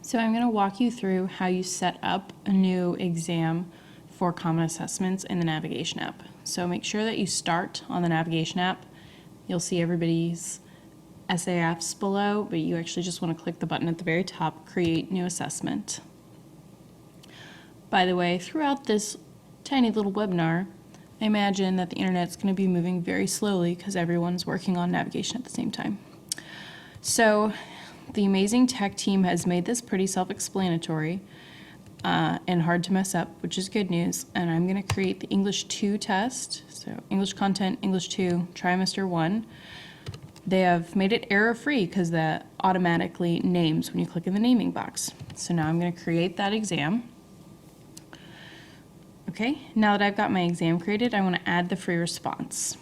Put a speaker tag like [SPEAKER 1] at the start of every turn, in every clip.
[SPEAKER 1] So I'm going to walk you through how you set up a new exam for Common Assessments in the navigation app. So make sure that you start on the navigation app. You'll see everybody's SAFs below, but you actually just want to click the button at the very top, Create New Assessment. By the way, throughout this tiny little webinar, I imagine that the internet's going to be moving very slowly because everyone's working on navigation at the same time. So the amazing tech team has made this pretty self-explanatory and hard to mess up, which is good news. And I'm going to create the English 2 test. So English content, English 2, trimester 1. They have made it error-free because that automatically names when you click in the naming box. So now I'm going to create that exam. Okay, now that I've got my exam created, I want to add the free response.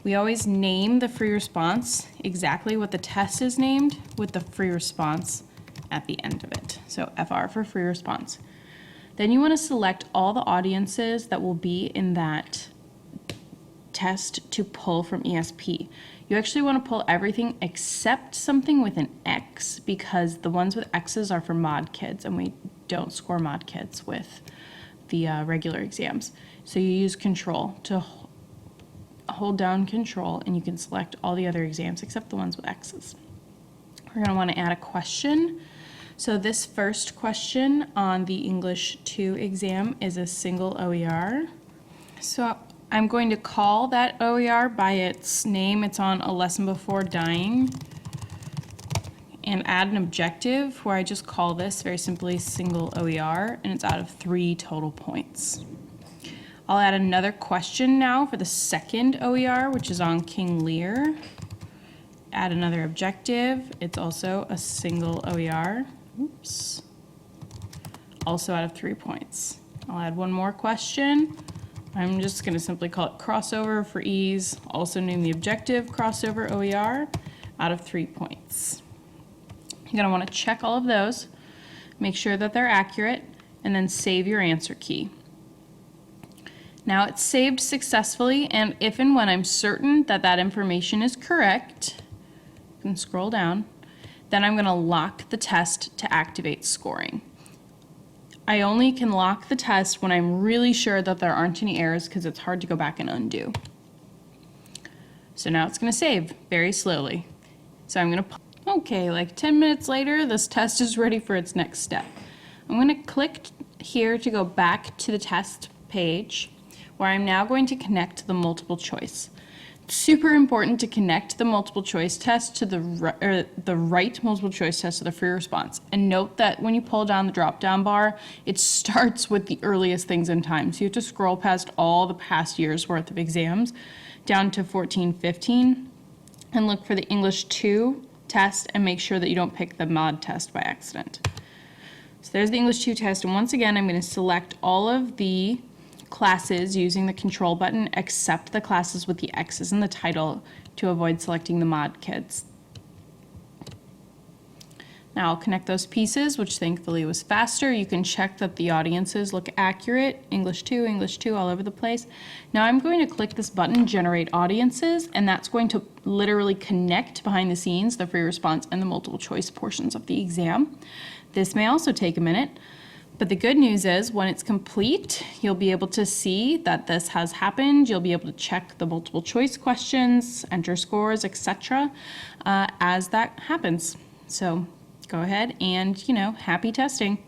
[SPEAKER 1] We always name the free response exactly what the test is named with the free response at the end of it. So FR for free response. Then you want to select all the audiences that will be in that test to pull from ESP. You actually want to pull everything except something with an X, because the ones with X's are for mod kids and we don't score mod kids with the regular exams. So you use Control to hold down Control and you can select all the other exams except the ones with X's. We're going to want to add a question. So this first question on the English 2 exam is a single OER. So I'm going to call that OER by its name. It's on A Lesson Before Dying. And add an objective where I just call this very simply single OER, and it's out of 3 total points. I'll add another question now for the second OER, which is on King Lear. Add another objective. It's also a single OER. Oops. Also out of 3 points. I'll add one more question. I'm just going to simply call it crossover for ease. Also name the objective crossover OER, out of 3 points. You're going to want to check all of those, make sure that they're accurate, and then save your answer key. Now it's saved successfully, and if and when I'm certain that that information is correct, you can scroll down, then I'm going to lock the test to activate scoring. I only can lock the test when I'm really sure that there aren't any errors because it's hard to go back and undo. So now it's going to save very slowly. So I'm going to okay, like 10 minutes later, this test is ready for its next step. I'm going to click here to go back to the test page, where I'm now going to connect the multiple choice. It's super important to connect the multiple choice test to the right multiple choice test to the free response. And note that when you pull down the drop-down bar, it starts with the earliest things in time. So you have to scroll past all the past years worth of exams down to 14-15 and look for the English 2 test and make sure that you don't pick the mod test by accident. So there's the English 2 test, and once again I'm going to select all of the classes using the Control button except the classes with the X's in the title to avoid selecting the mod kids. Now I'll connect those pieces, which thankfully was faster. You can check that the audiences look accurate. English 2 all over the place. Now I'm going to click this button, Generate Audiences, and that's going to literally connect behind the scenes the free response and the multiple choice portions of the exam. This may also take a minute, but the good news is when it's complete, you'll be able to see that this has happened. You'll be able to check the multiple choice questions, enter scores, etc. As that happens. So go ahead and, happy testing.